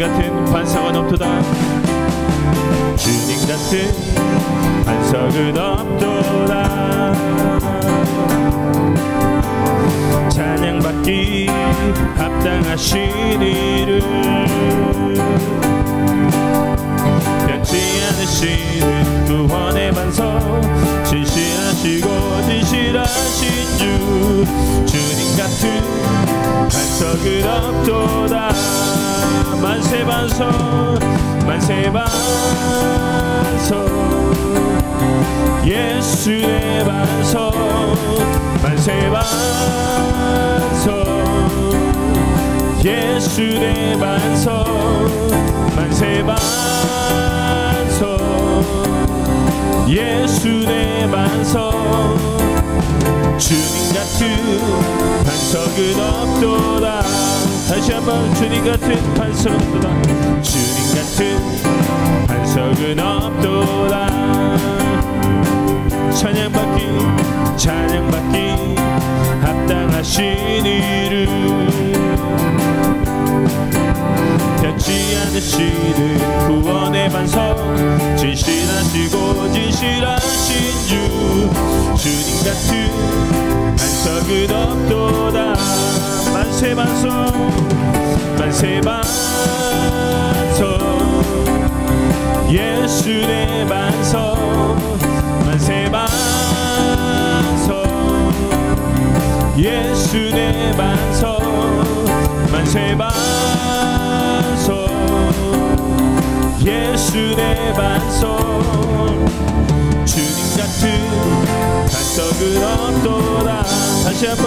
같은 반석은 없도다. 주님 같은 반석은 없도다. 찬양받기 합당하신 이를 변치 않으시는 구원의 반석, 진실하시고 진실하신 주. 주님 같은 반석은 없도다. 만세 반석 만세 반석 예수의 반석 만세 반석 예수의 반석 만세 반석 예수의 반석. 주님 같은 반석은 없도다. 다시 한번 주님 같은 반석은 없도다. 주님 같은 반석은 없도다. 찬양받기 합당하신 이름, 변치 않으시는 구원의 반석, 진실하시고 진실하신 주. 주님 같은 반석은 없도다. 만세 반석 만세 반석 예수의 반석 만세 반석 예수의 반석 만세 반석 예수의 반석. 주님 같은 반석은 없도다. 다시 한번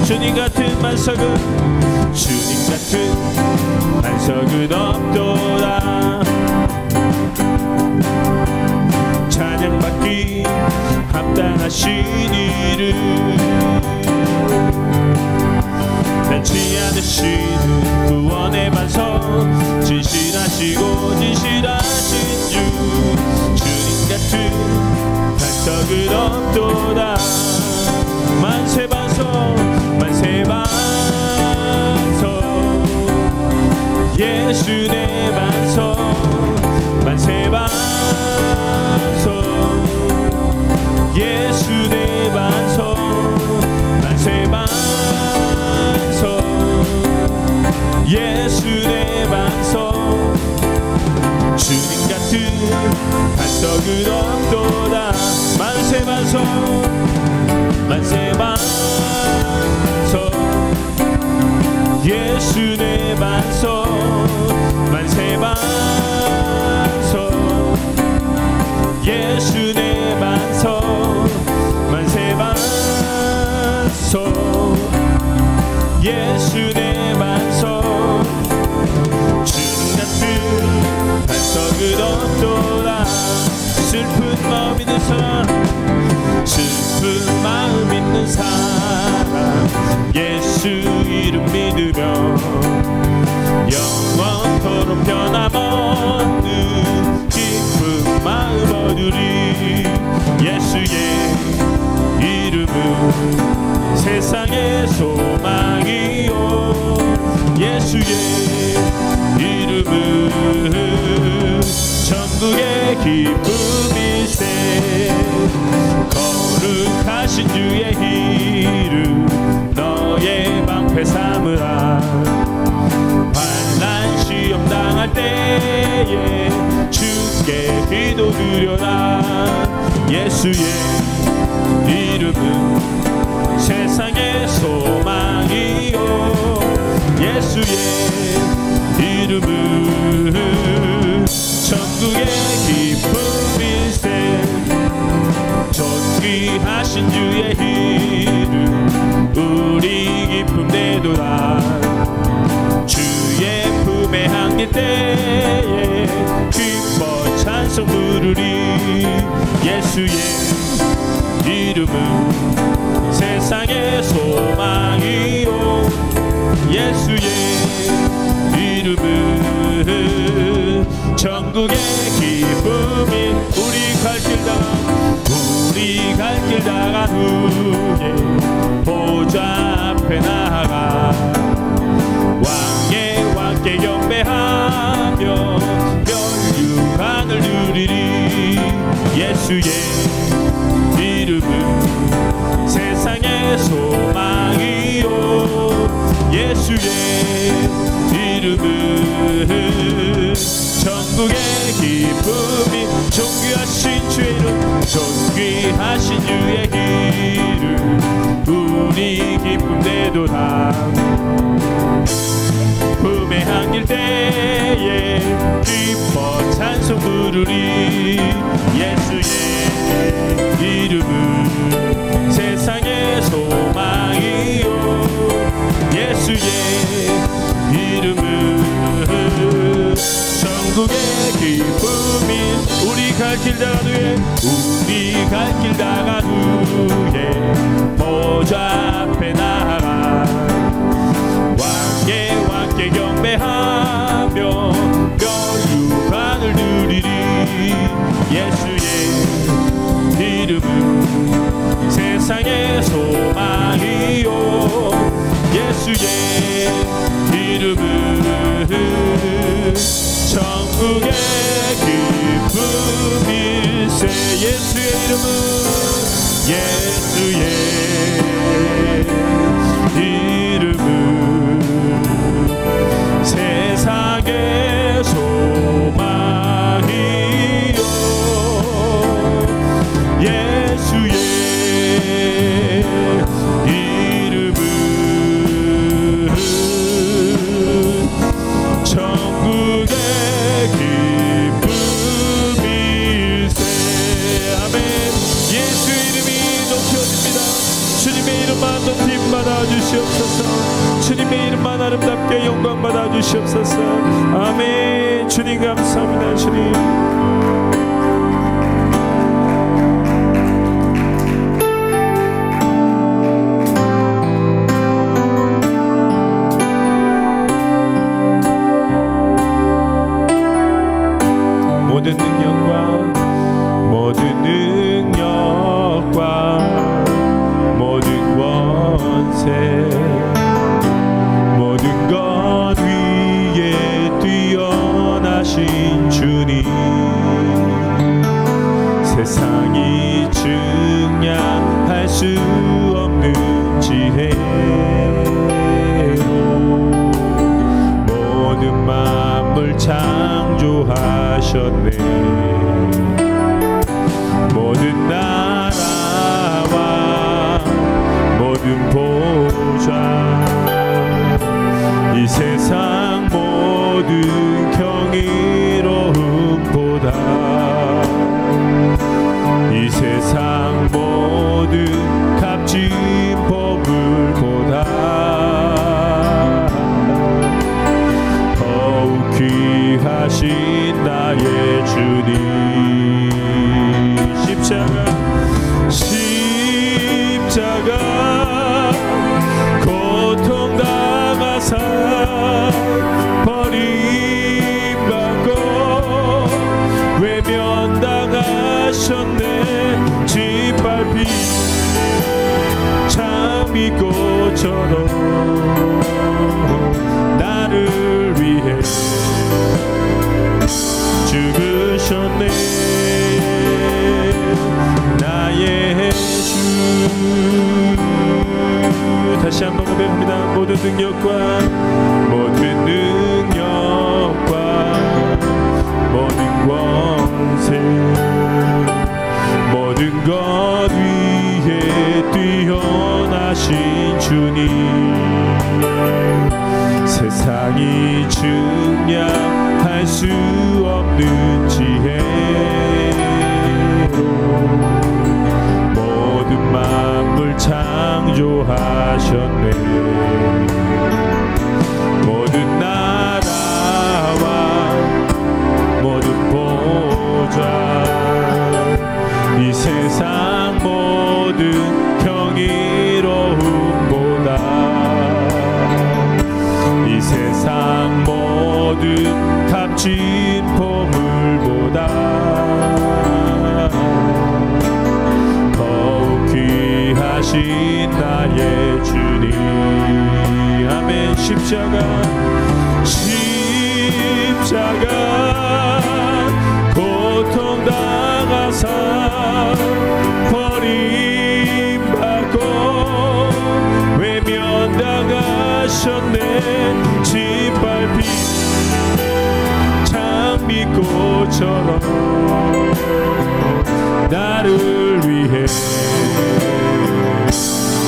주님 같은 반석은 주님 같은 반석은 없도다. 찬양받기 합당하신 이름, 변치 않으시는 구원의 반석, 진실하시고 진실하신 주. 주님 같은 반석은 없도다. 만세 반석 만세 반석 예수의 반석 만세 반석 예수의 반석 만세 반석 예수의 반석. 주님 같은 반석은 없도다. 만세 반석 만세 반석 예수의 반석 만세 반석 예수의 반석 만세 반석 예수의 반석. 주님 같은 반석은 없도다. 슬픈 마음 있는 사람, 슬픈 마음 있는 사람, 예수 이름 믿으며 영원토록 변함없는 기쁜 마음 얻으리. 예수의 이름은 세상의 소망이요, 예수의 이름은 천국의 기쁨일세. 거룩하신 주의 이름 너의 방패 삼으라. 환난 시험 당할 때에 주께 기도드려라. 예수의 이름은 세상의 소망이요, 예수의 이름은 천국의 기쁨일세. 존귀하신 주의 이름 우리 기쁨 되도다. 주의 품에 안길 때에 기뻐 찬송 부르리. 예수의 이름은 세상의 소망이요, 예수의 이름은 천국의 기쁨이. 우리 갈 길 다간 후에 보좌 앞에 나아가 왕의 왕께 경배하며 소망이요 예수의 이름은 천국의 기쁨이 존귀하신 주의 이름 존귀하신 주의 이름 우리 기쁨 내도다 품에 안길 때에 기뻐 찬송 부르리 예수의 이름은 세상의 소망이요 예수의 이름은 천국의 기쁨이 우리 갈 길 다간 후에 우리 갈 길 다간 후에 보좌 앞에 나아가 왕께 경배하며 멸류관을 누리리 예수의 이름은 세상의 소망이요 예수의 이름은 천국의 기쁨일세 예수의 이름은 예수의 이름은 세상의 소망이요 예수의 이름은 천국의 기쁨일세 아멘 예수의 이름이 높여집니다 주님의 이름만 높임 받아 주시옵소서 주님의 이름만 아름답게 영광 받아 주시옵소서 아멘 주님 감사합니다 주님 모든 능력과 모든 권세 모든 것 위에 뛰어나신 주님 세상이 증량할 수 없는 지혜로 모든 만물 창조하셨네 모든 나라와 모든 보좌 이 세상 모든 경이로움보다 이 세상 모든 값진 보물보다 더욱 귀하신 나의 주님 십자가 고통당하사 버림받고 외면당하셨네 짓밟힌 장미꽃처럼 나를 위해 죽으셨네 나의 주 다시 한번 고백합니다 모든 능력과 모든 권세 모든 것 위에 뛰어나신 주님 세상이 증량할 수 없는 지혜로 모든 만물 창조하셨네 모든 나라와 모든 보좌 이 세상 모든 경이로움보다 이 세상 모든 값진 보물보다 더욱 귀하신 나의 주님 아멘 십자가 고통당하사 버림받고 죽으셨네. 짓밟힌 장미꽃처럼 나를 위해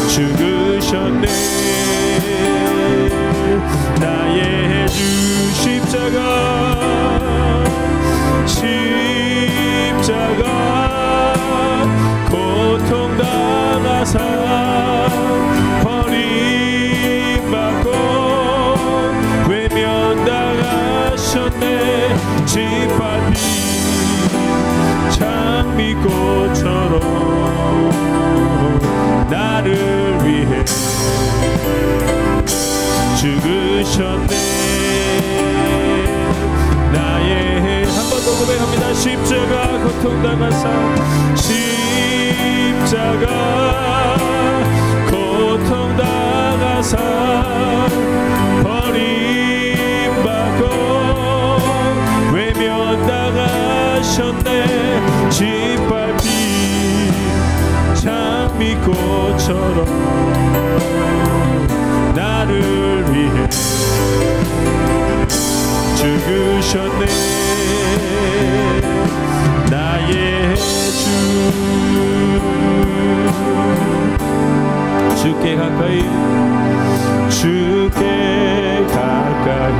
죽으셨네. 나의 주 십자가 고통당하사 버림받고 외면당하셨네. 짓밟힌 장미꽃처럼 나를 위해 죽으셨네. 나의 한 번 더 고백합니다. 십자가 고통당하사 십자가 고통당하사 버림받고 외면당하셨네. 짓밟힌 장미꽃처럼 나를 위해 죽으셨네. 나의 주 주께 가까이 주께 가까이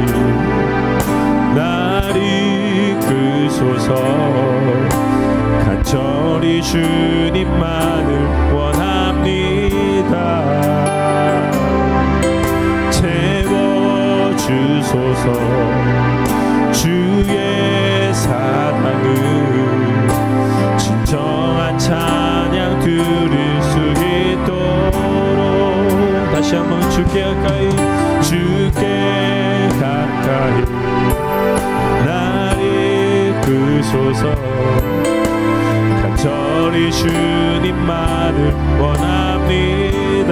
날 이끄소서. 간절히 주님만을 원합니다. 채워주소서. 주의 사랑을 진정한 찬양 들을 수 있도록 다시 한번 주께 가까이 주께 가까이 날 이끄소서. 간절히 주님만을 원합니다.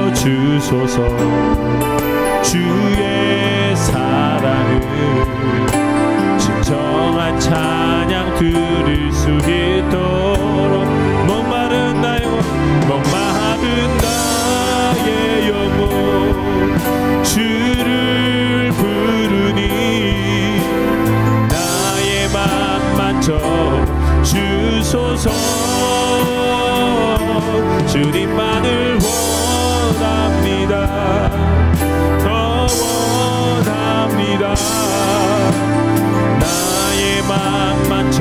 채워주소서. 주의 사랑을 진정한 찬양 들을 수 있도록 목마른 나의 영혼 주를 부르니 나의 맘 만져 주소서. 주님만을 원합니다. 더 원합니다. 나의 맘 만져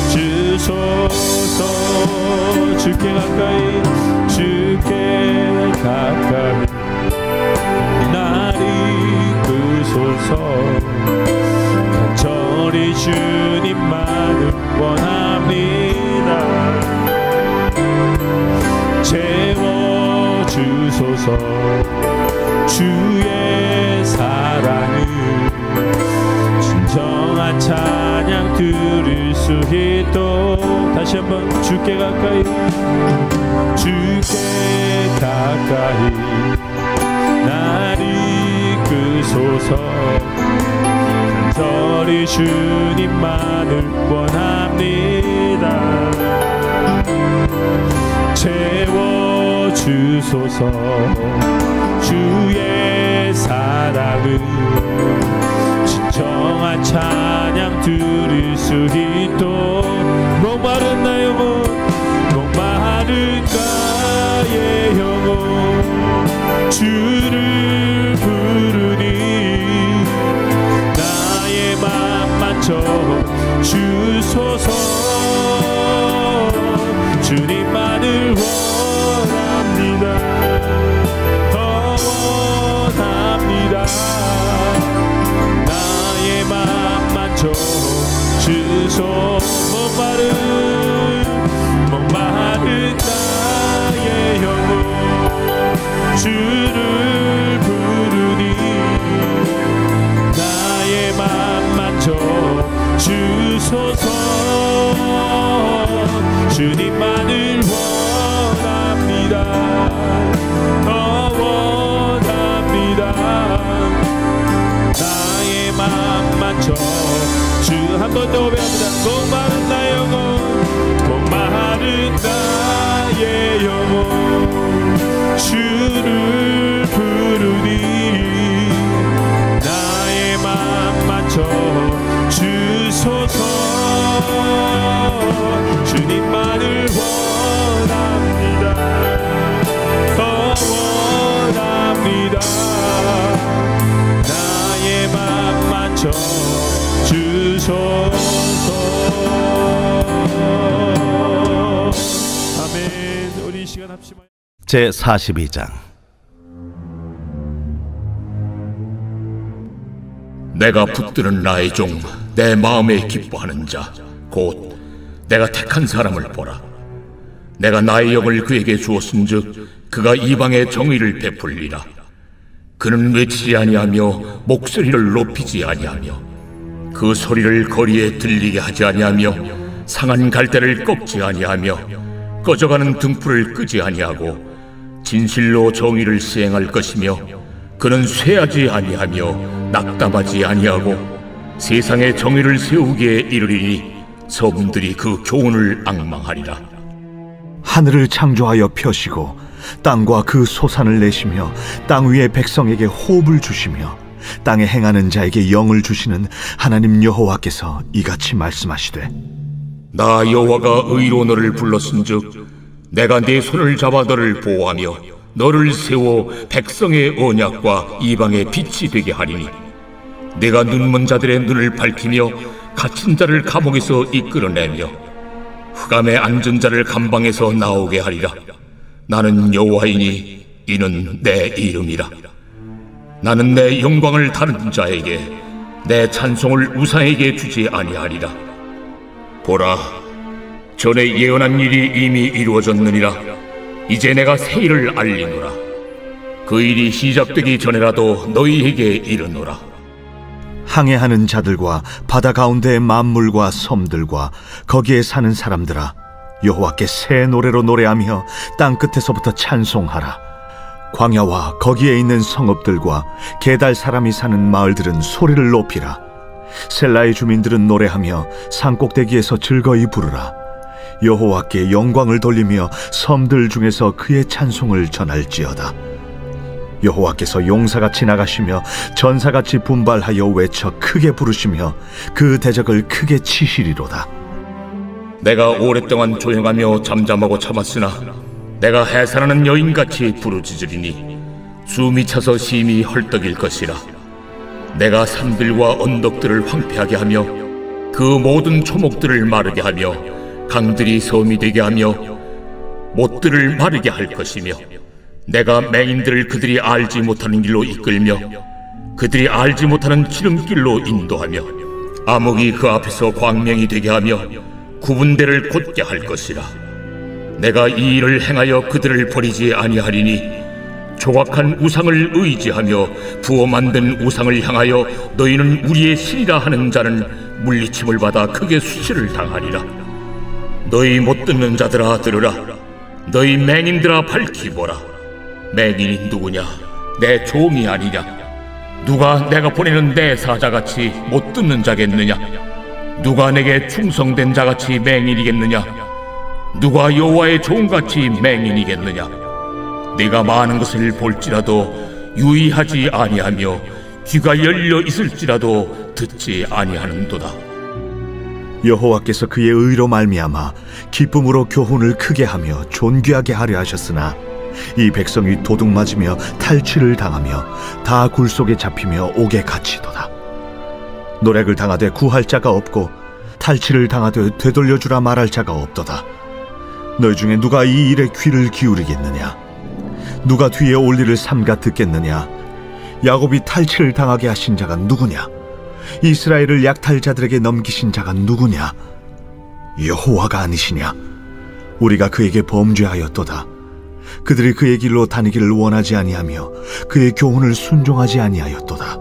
주소서. 주께 가까이 주께 가까이 날 이끄소서. 간절히 주님만을 원합니다. 채워주소서. 주의 사랑을 진정한 찬양 들을 수 있도록 다시 한번 주께 가까이 주께 가까이 날 이끄소서. 간절히 주님만을 원합니다. 채워주소서. 주의 사랑을 진정한 찬양 들을 수 있도록 목마른 나의 영혼 목마른 나의 영혼 주를 부르니 나의 맘 만져 주소서. 주님만을 원합니다. 더 원합니다. 나의 맘 만져 주소. 목마른 나의 영혼 주를 부르니 나의 맘 만져 주소서. 주님만을 원합니다. 더 원합니다. 나의 맘 만져 주 한 번 더 고백합니다. 목마른 나의 영혼 목마른 나의 영혼 제42장. 내가 붙드는 나의 종, 내 마음에 기뻐하는 자, 곧 내가 택한 사람을 보라. 내가 나의 영을 그에게 주었은즉 그가 이방의 정의를 베풀리라. 그는 외치지 아니하며 목소리를 높이지 아니하며 그 소리를 거리에 들리게 하지 아니하며 상한 갈대를 꺾지 아니하며 꺼져가는 등불을 끄지 아니하고 진실로 정의를 시행할 것이며 그는 쇠하지 아니하며 낙담하지 아니하고 세상에 정의를 세우기에 이르리니 섬들이 그 교훈을 앙망하리라. 하늘을 창조하여 펴시고 땅과 그 소산을 내시며 땅 위의 백성에게 호흡을 주시며 땅에 행하는 자에게 영을 주시는 하나님 여호와께서 이같이 말씀하시되, 나 여호와가 의로 너를 불렀은즉 내가 네 손을 잡아 너를 보호하며 너를 세워 백성의 언약과 이방의 빛이 되게 하리니 내가 눈먼 자들의 눈을 밝히며 갇힌 자를 감옥에서 이끌어내며 흑암에 앉은 자를 감방에서 나오게 하리라. 나는 여호와이니 이는 내 이름이라. 나는 내 영광을 다른 자에게 내 찬송을 우상에게 주지 아니하리라. 보라, 전에 예언한 일이 이미 이루어졌느니라. 이제 내가 새 일을 알리노라. 그 일이 시작되기 전에라도 너희에게 이르노라. 항해하는 자들과 바다 가운데의 만물과 섬들과 거기에 사는 사람들아, 여호와께 새 노래로 노래하며 땅 끝에서부터 찬송하라. 광야와 거기에 있는 성읍들과 게달 사람이 사는 마을들은 소리를 높이라. 셀라의 주민들은 노래하며 산꼭대기에서 즐거이 부르라. 여호와께 영광을 돌리며 섬들 중에서 그의 찬송을 전할지어다. 여호와께서 용사같이 나가시며 전사같이 분발하여 외쳐 크게 부르시며 그 대적을 크게 치시리로다. 내가 오랫동안 조용하며 잠잠하고 참았으나 내가 해산하는 여인같이 부르짖으리니 숨이 차서 심히 헐떡일 것이라. 내가 산들과 언덕들을 황폐하게 하며 그 모든 초목들을 마르게 하며 강들이 섬이 되게 하며 못들을 마르게 할 것이며 내가 맹인들을 그들이 알지 못하는 길로 이끌며 그들이 알지 못하는 지름길로 인도하며 암흑이 그 앞에서 광명이 되게 하며 구분대를 곧게 할 것이라. 내가 이 일을 행하여 그들을 버리지 아니하리니 조각한 우상을 의지하며 부어 만든 우상을 향하여 너희는 우리의 신이라 하는 자는 물리침을 받아 크게 수치를 당하리라. 너희 못 듣는 자들아 들으라. 너희 맹인들아 밝히 보라. 맹인이 누구냐? 내 종이 아니냐? 누가 내가 보내는 내 사자같이 못 듣는 자겠느냐? 누가 내게 충성된 자같이 맹인이겠느냐? 누가 여호와의 종같이 맹인이겠느냐? 네가 많은 것을 볼지라도 유의하지 아니하며 귀가 열려 있을지라도 듣지 아니하는도다. 여호와께서 그의 의로 말미암아 기쁨으로 교훈을 크게 하며 존귀하게 하려 하셨으나 이 백성이 도둑 맞으며 탈취를 당하며 다 굴 속에 잡히며 옥에 갇히도다. 노략을 당하되 구할 자가 없고 탈취를 당하되 되돌려주라 말할 자가 없도다. 너희 중에 누가 이 일에 귀를 기울이겠느냐? 누가 뒤에 올 일을 삼가 듣겠느냐? 야곱이 탈취를 당하게 하신 자가 누구냐? 이스라엘을 약탈자들에게 넘기신 자가 누구냐? 여호와가 아니시냐? 우리가 그에게 범죄하였도다. 그들이 그의 길로 다니기를 원하지 아니하며 그의 교훈을 순종하지 아니하였도다.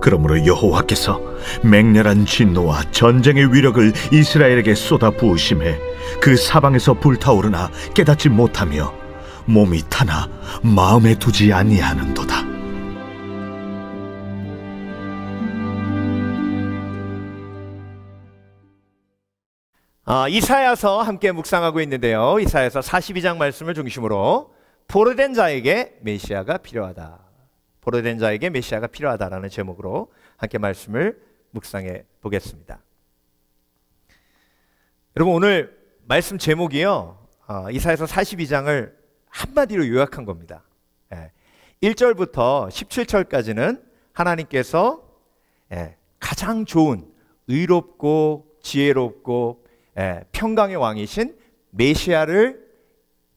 그러므로 여호와께서 맹렬한 진노와 전쟁의 위력을 이스라엘에게 쏟아 부으심에 그 사방에서 불타오르나 깨닫지 못하며 몸이 타나 마음에 두지 아니하는도다. 이사야서 함께 묵상하고 있는데요. 이사야서 42장 말씀을 중심으로 포로된 자에게 메시아가 필요하다. 포로된 자에게 메시아가 필요하다라는 제목으로 함께 말씀을 묵상해 보겠습니다. 여러분, 오늘 말씀 제목이요, 이사야서 42장을 한마디로 요약한 겁니다. 1절부터 17절까지는 하나님께서 가장 좋은 의롭고 지혜롭고 평강의 왕이신 메시아를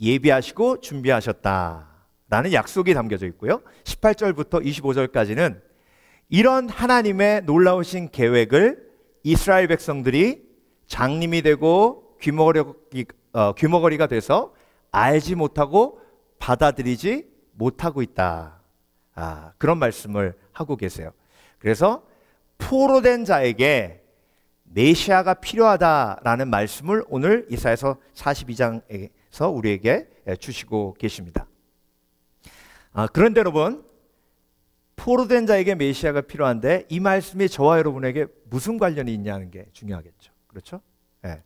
예비하시고 준비하셨다라는 약속이 담겨져 있고요. 18절부터 25절까지는 이런 하나님의 놀라우신 계획을 이스라엘 백성들이 장님이 되고 귀머거리가 돼서 알지 못하고 받아들이지 못하고 있다. 그런 말씀을 하고 계세요. 그래서 포로된 자에게 메시아가 필요하다라는 말씀을 오늘 이사야서 42장에서 우리에게 주시고 계십니다. 그런데 여러분, 포로된 자에게 메시아가 필요한데 이 말씀이 저와 여러분에게 무슨 관련이 있냐는 게 중요하겠죠. 그렇죠? 네.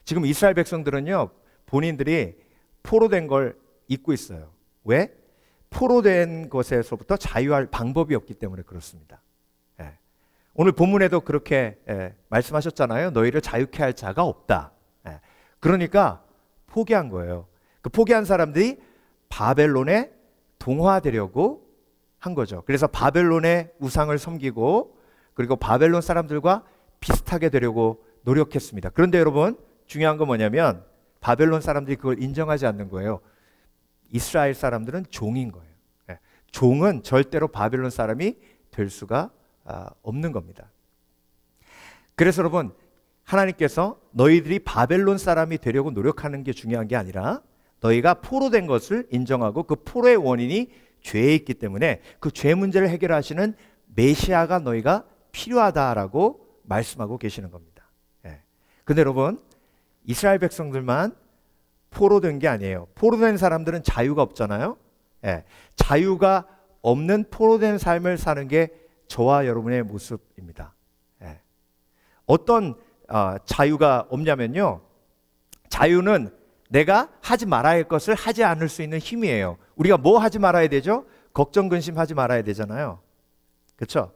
지금 이스라엘 백성들은요, 본인들이 포로된 걸 잊고 있어요. 왜? 포로된 것에서부터 자유할 방법이 없기 때문에 그렇습니다. 네. 오늘 본문에도 그렇게 말씀하셨잖아요. 너희를 자유케 할 자가 없다. 네. 그러니까 포기한 거예요. 그 포기한 사람들이 바벨론에 동화되려고 한 거죠. 그래서 바벨론의 우상을 섬기고 그리고 바벨론 사람들과 비슷하게 되려고 노력했습니다. 그런데 여러분, 중요한 건 뭐냐면 바벨론 사람들이 그걸 인정하지 않는 거예요. 이스라엘 사람들은 종인 거예요. 종은 절대로 바벨론 사람이 될 수가 없는 겁니다. 그래서 여러분, 하나님께서 너희들이 바벨론 사람이 되려고 노력하는 게 중요한 게 아니라 너희가 포로된 것을 인정하고 그 포로의 원인이 죄에 있기 때문에 그 죄 문제를 해결하시는 메시아가 너희가 필요하다라고 말씀하고 계시는 겁니다. 근데 여러분, 이스라엘 백성들만 포로된 게 아니에요. 포로된 사람들은 자유가 없잖아요. 자유가 없는 포로된 삶을 사는 게 저와 여러분의 모습입니다. 어떤 자유가 없냐면요, 자유는 내가 하지 말아야 할 것을 하지 않을 수 있는 힘이에요. 우리가 뭐 하지 말아야 되죠? 걱정, 근심하지 말아야 되잖아요. 그렇죠?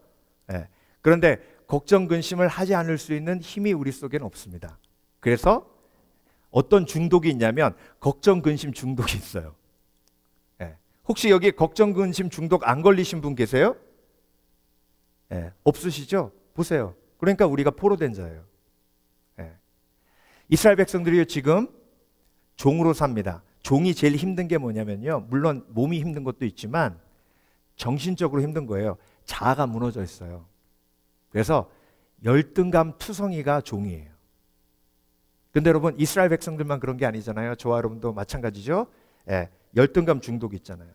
그런데 걱정, 근심을 하지 않을 수 있는 힘이 우리 속에는 없습니다. 그래서 어떤 중독이 있냐면 걱정, 근심 중독이 있어요. 혹시 여기 걱정, 근심 중독 안 걸리신 분 계세요? 없으시죠? 보세요. 그러니까 우리가 포로된 자예요. 이스라엘 백성들이 지금 종으로 삽니다. 종이 제일 힘든 게 뭐냐면요, 물론 몸이 힘든 것도 있지만 정신적으로 힘든 거예요. 자아가 무너져 있어요. 그래서 열등감 투성이가 종이에요. 근데 여러분, 이스라엘 백성들만 그런 게 아니잖아요. 저와 여러분도 마찬가지죠. 열등감 중독 있잖아요.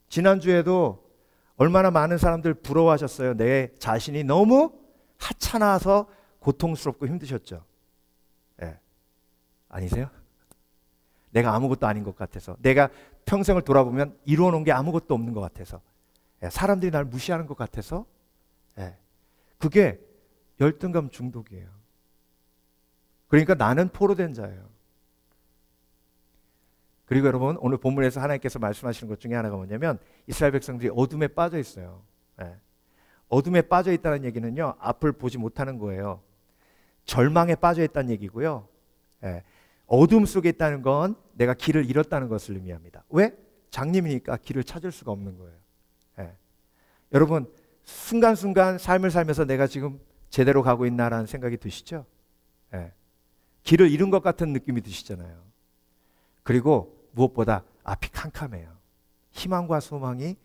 지난주에도 얼마나 많은 사람들 부러워하셨어요. 내 자신이 너무 하찮아서 고통스럽고 힘드셨죠. 아니세요? 내가 아무것도 아닌 것 같아서, 내가 평생을 돌아보면 이루어놓은 게 아무것도 없는 것 같아서, 사람들이 날 무시하는 것 같아서, 그게 열등감 중독이에요. 그러니까 나는 포로된 자예요. 그리고 여러분, 오늘 본문에서 하나님께서 말씀하시는 것 중에 하나가 뭐냐면 이스라엘 백성들이 어둠에 빠져 있어요. 어둠에 빠져 있다는 얘기는요, 앞을 보지 못하는 거예요. 절망에 빠져 있다는 얘기고요. 어둠 속에 있다는 건 내가 길을 잃었다는 것을 의미합니다. 왜? 장님이니까 길을 찾을 수가 없는 거예요. 여러분, 순간순간 삶을 살면서 내가 지금 제대로 가고 있나라는 생각이 드시죠? 길을 잃은 것 같은 느낌이 드시잖아요. 그리고 무엇보다 앞이 캄캄해요. 희망과 소망이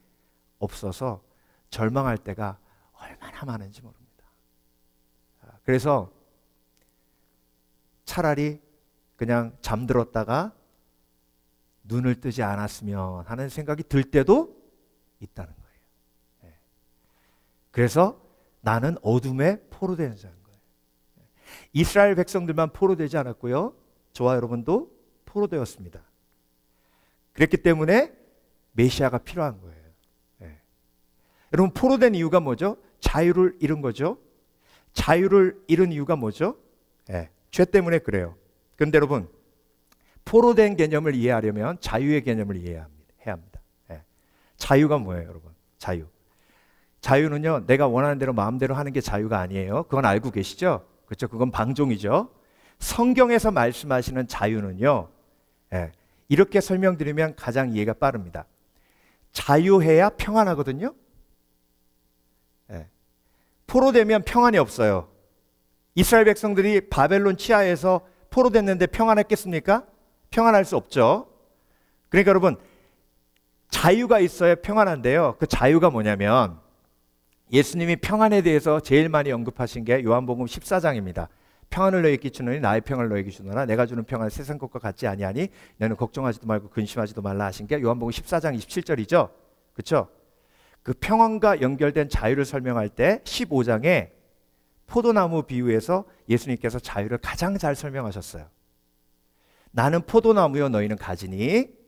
없어서 절망할 때가 얼마나 많은지 모릅니다. 그래서 차라리 그냥 잠들었다가 눈을 뜨지 않았으면 하는 생각이 들 때도 있다는 거예요. 그래서 나는 어둠에 포로되는 자인 거예요. 이스라엘 백성들만 포로되지 않았고요, 저와 여러분도 포로되었습니다. 그랬기 때문에 메시아가 필요한 거예요. 여러분, 포로된 이유가 뭐죠? 자유를 잃은 거죠. 자유를 잃은 이유가 뭐죠? 죄 때문에 그래요. 그런데 여러분, 포로된 개념을 이해하려면 자유의 개념을 이해해야 합니다. 자유가 뭐예요, 여러분? 자유. 자유는요, 내가 원하는 대로 마음대로 하는 게 자유가 아니에요. 그건 알고 계시죠? 그렇죠? 그건 방종이죠. 성경에서 말씀하시는 자유는요, 이렇게 설명드리면 가장 이해가 빠릅니다. 자유해야 평안하거든요. 포로되면 평안이 없어요. 이스라엘 백성들이 바벨론 치하에서 포로됐는데 평안했겠습니까? 평안할 수 없죠. 그러니까 여러분, 자유가 있어야 평안한데요. 그 자유가 뭐냐면 예수님이 평안에 대해서 제일 많이 언급하신 게 요한복음 14장입니다. 평안을 너희에게 주노니 나의 평안을 너희에게 주노라. 내가 주는 평안은 세상 것과 같지 아니하니 너는 걱정하지도 말고 근심하지도 말라 하신 게 요한복음 14장 27절이죠. 그렇죠? 그 평안과 연결된 자유를 설명할 때 15장에 포도나무 비유에서 예수님께서 자유를 가장 잘 설명하셨어요. 나는 포도나무요 너희는 가지니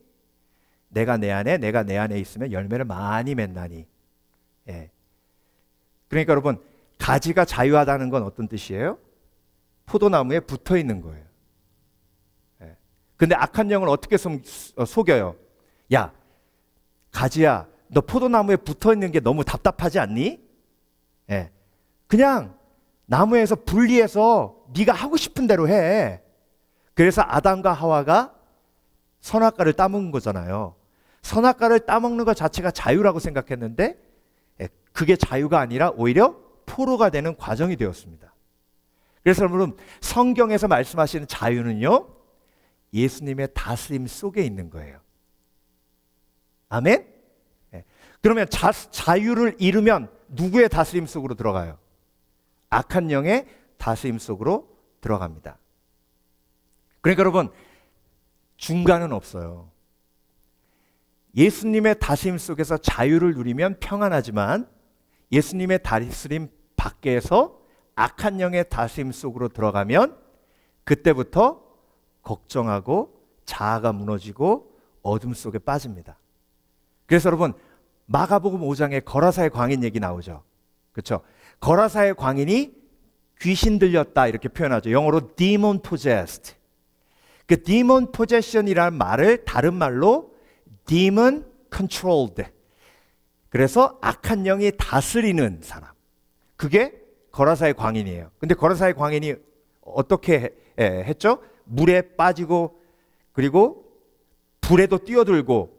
내가 내 안에 내가 내 안에 있으면 열매를 많이 맺나니. 예. 그러니까 여러분, 가지가 자유하다는 건 어떤 뜻이에요? 포도나무에 붙어 있는 거예요. 예. 근데 악한 영을 어떻게 속여요? 야, 가지야, 너 포도나무에 붙어 있는 게 너무 답답하지 않니? 예. 그냥 나무에서 분리해서 네가 하고 싶은 대로 해. 그래서 아담과 하와가 선악과를 따먹는 거잖아요. 선악과를 따먹는 것 자체가 자유라고 생각했는데 그게 자유가 아니라 오히려 포로가 되는 과정이 되었습니다. 그래서 여러분, 성경에서 말씀하시는 자유는요, 예수님의 다스림 속에 있는 거예요. 아멘? 그러면 자유를 잃으면 누구의 다스림 속으로 들어가요? 악한 영의 다스림 속으로 들어갑니다. 그러니까 여러분, 중간은 없어요. 예수님의 다스림 속에서 자유를 누리면 평안하지만 예수님의 다스림 밖에서 악한 영의 다스림 속으로 들어가면 그때부터 걱정하고 자아가 무너지고 어둠 속에 빠집니다. 그래서 여러분, 마가복음 5장에 거라사의 광인 얘기 나오죠. 그렇죠? 거라사의 광인이 귀신 들렸다 이렇게 표현하죠. 영어로 demon possessed. 그 demon possession이라는 말을 다른 말로 demon controlled. 그래서 악한 영이 다스리는 사람. 그게 거라사의 광인이에요. 근데 거라사의 광인이 어떻게 했죠? 물에 빠지고 그리고 불에도 뛰어들고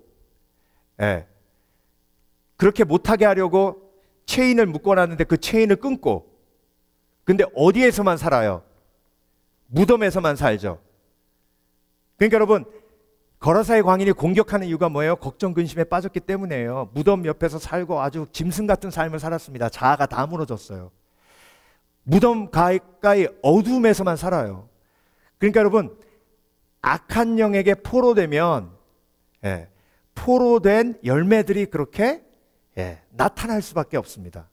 그렇게 못하게 하려고 체인을 묶어놨는데 그 체인을 끊고, 근데 어디에서만 살아요? 무덤에서만 살죠. 그러니까 여러분, 거라사의 광인이 공격하는 이유가 뭐예요? 걱정 근심에 빠졌기 때문이에요. 무덤 옆에서 살고 아주 짐승 같은 삶을 살았습니다. 자아가 다 무너졌어요. 무덤 가까이 어둠에서만 살아요. 그러니까 여러분, 악한 영에게 포로되면 포로된 열매들이 그렇게 나타날 수밖에 없습니다.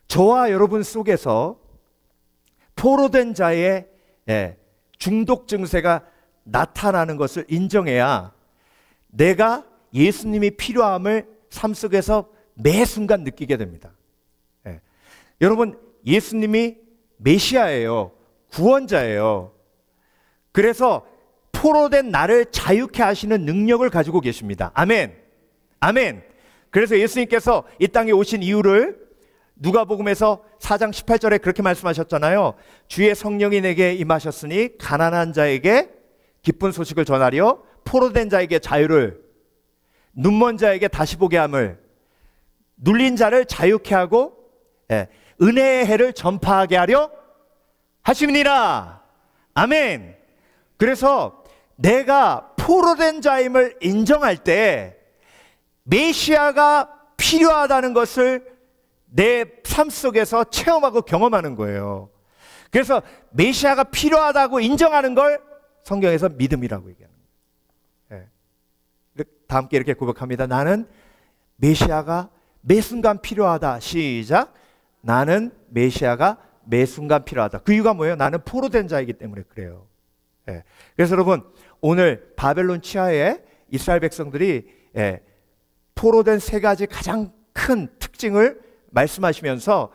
저와 여러분 속에서 포로된 자의 중독 증세가 나타나는 것을 인정해야 내가 예수님이 필요함을 삶 속에서 매 순간 느끼게 됩니다. 여러분, 예수님이 메시아예요. 구원자예요. 그래서 포로된 나를 자유케 하시는 능력을 가지고 계십니다. 아멘. 아멘. 그래서 예수님께서 이 땅에 오신 이유를 누가복음에서 4장 18절에 그렇게 말씀하셨잖아요. 주의 성령이 내게 임하셨으니 가난한 자에게 기쁜 소식을 전하려, 포로된 자에게 자유를, 눈먼 자에게 다시 보게 함을, 눌린 자를 자유케 하고 은혜의 해를 전파하게 하려 하심이니라. 아멘. 그래서 내가 포로된 자임을 인정할 때 메시아가 필요하다는 것을 내 삶 속에서 체험하고 경험하는 거예요. 그래서 메시아가 필요하다고 인정하는 걸 성경에서 믿음이라고 얘기하는 거예요. 다 함께 이렇게 고백합니다. 나는 메시아가 매 순간 필요하다. 시작. 나는 메시아가 매 순간 필요하다. 그 이유가 뭐예요? 나는 포로된 자이기 때문에 그래요. 그래서 여러분, 오늘 바벨론 치하에 이스라엘 백성들이 포로된 세 가지 가장 큰 특징을 말씀하시면서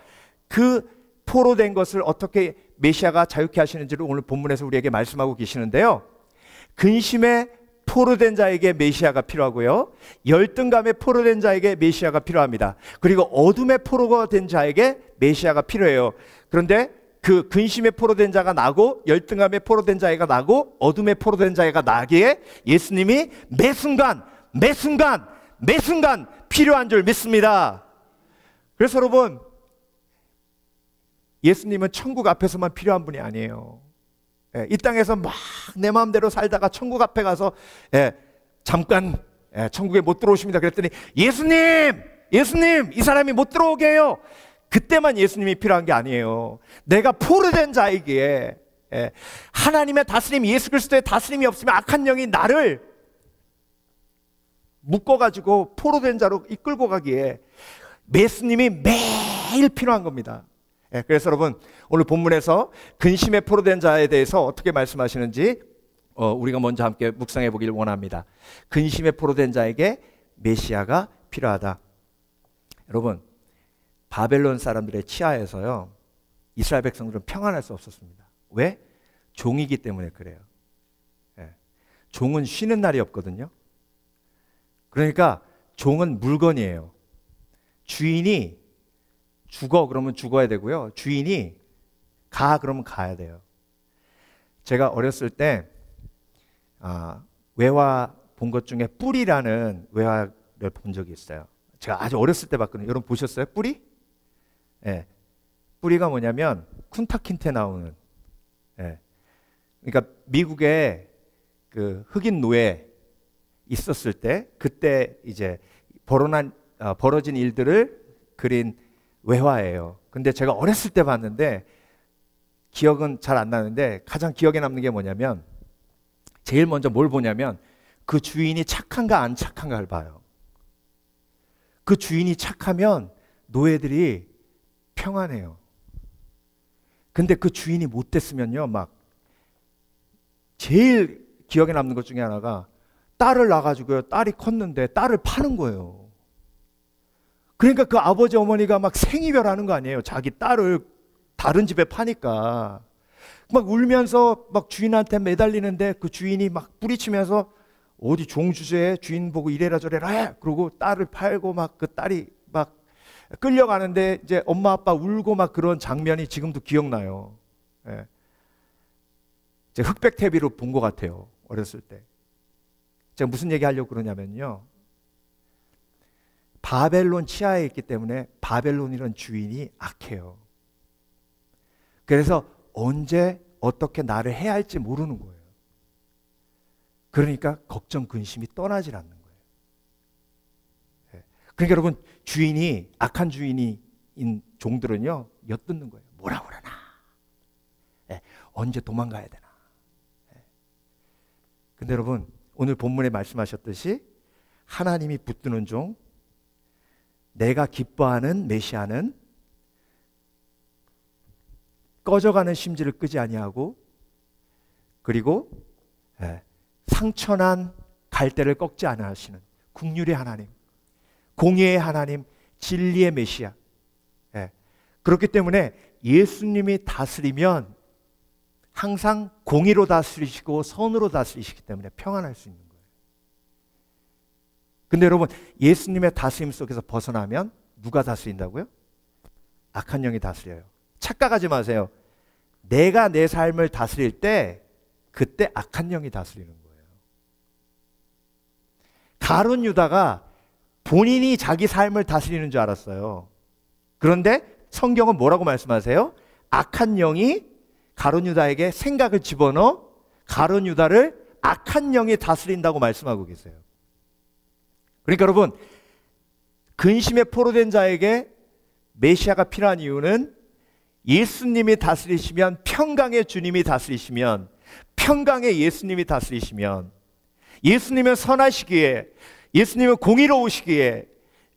그 포로된 것을 어떻게 메시아가 자유케 하시는지를 오늘 본문에서 우리에게 말씀하고 계시는데요. 근심에 포로된 자에게 메시아가 필요하고요, 열등감에 포로된 자에게 메시아가 필요합니다. 그리고 어둠에 포로가 된 자에게 메시아가 필요해요. 그런데 그 근심에 포로된 자가 나고 열등감에 포로된 자가 나고 어둠에 포로된 자가 나기에 예수님이 매 순간 필요한 줄 믿습니다. 그래서 여러분, 예수님은 천국 앞에서만 필요한 분이 아니에요. 이 땅에서 막 내 마음대로 살다가 천국 앞에 가서 잠깐 천국에 못 들어오십니다. 그랬더니 예수님 이 사람이 못 들어오게 해요. 그때만 예수님이 필요한 게 아니에요. 내가 포로된 자이기에 하나님의 다스림, 예수 그리스도의 다스림이 없으면 악한 영이 나를 묶어가지고 포로된 자로 이끌고 가기에 예수님이 매일 필요한 겁니다. 그래서 여러분 오늘 본문에서 근심에 포로된 자에 대해서 어떻게 말씀하시는지 우리가 먼저 함께 묵상해 보길 원합니다. 근심에 포로된 자에게 메시아가 필요하다. 여러분 바벨론 사람들의 치하에서요 이스라엘 백성들은 평안할 수 없었습니다. 왜? 종이기 때문에 그래요. 종은 쉬는 날이 없거든요. 그러니까 종은 물건이에요. 주인이 죽어 그러면 죽어야 되고요. 주인이 가 그러면 가야 돼요. 제가 어렸을 때 외화 본 것 중에 뿔이라는 외화를 본 적이 있어요. 제가 아주 어렸을 때 봤거든요. 여러분 보셨어요? 뿔이? 뿔이가 뭐냐면 쿤타킨테 나오는 그러니까 미국에 그 흑인 노예 있었을 때 그때 이제 벌어진 일들을 그린 외화예요. 근데 제가 어렸을 때 봤는데 기억은 잘 안 나는데 가장 기억에 남는 게 뭐냐면 제일 먼저 뭘 보냐면 그 주인이 착한가 안 착한가를 봐요. 그 주인이 착하면 노예들이 평안해요. 근데 그 주인이 못됐으면요 막 제일 기억에 남는 것 중에 하나가 딸을 낳아가지고요 딸이 컸는데 딸을 파는 거예요. 그러니까 그 아버지 어머니가 막 생이별하는 거 아니에요. 자기 딸을 다른 집에 파니까 막 울면서 막 주인한테 매달리는데 그 주인이 막 뿌리치면서 어디 종 주제에 주인 보고 이래라 저래라 해. 그러고 딸을 팔고 막 그 딸이 막 끌려가는데 이제 엄마 아빠 울고 막 그런 장면이 지금도 기억나요. 제가 흑백 TV로 본 것 같아요. 어렸을 때. 제가 무슨 얘기 하려고 그러냐면요. 바벨론 치하에 있기 때문에 바벨론이라는 주인이 악해요. 그래서 언제 어떻게 나를 해야 할지 모르는 거예요. 그러니까 걱정 근심이 떠나질 않는 거예요. 그러니까 여러분 주인이 악한 주인인 종들은요 엿듣는 거예요. 뭐라 그러나 언제 도망가야 되나. 근데 여러분 오늘 본문에 말씀하셨듯이 하나님이 붙드는 종, 내가 기뻐하는 메시아는 꺼져가는 심지를 끄지 아니하고 그리고 상처난 갈대를 꺾지 않으시는 긍휼의 하나님, 공의의 하나님, 진리의 메시아. 그렇기 때문에 예수님이 다스리면 항상 공의로 다스리시고 선으로 다스리시기 때문에 평안할 수 있는 거예요. 근데 여러분 예수님의 다스림 속에서 벗어나면 누가 다스린다고요? 악한 영이 다스려요. 착각하지 마세요. 내가 내 삶을 다스릴 때 그때 악한 영이 다스리는 거예요. 가룟 유다가 본인이 자기 삶을 다스리는 줄 알았어요. 그런데 성경은 뭐라고 말씀하세요? 악한 영이 가룟 유다에게 생각을 집어넣어 가룟 유다를 악한 영이 다스린다고 말씀하고 계세요. 그러니까 여러분 근심에 포로된 자에게 메시아가 필요한 이유는 예수님이 다스리시면, 평강의 주님이 다스리시면, 평강의 예수님이 다스리시면, 예수님은 선하시기에, 예수님은 공의로우시기에,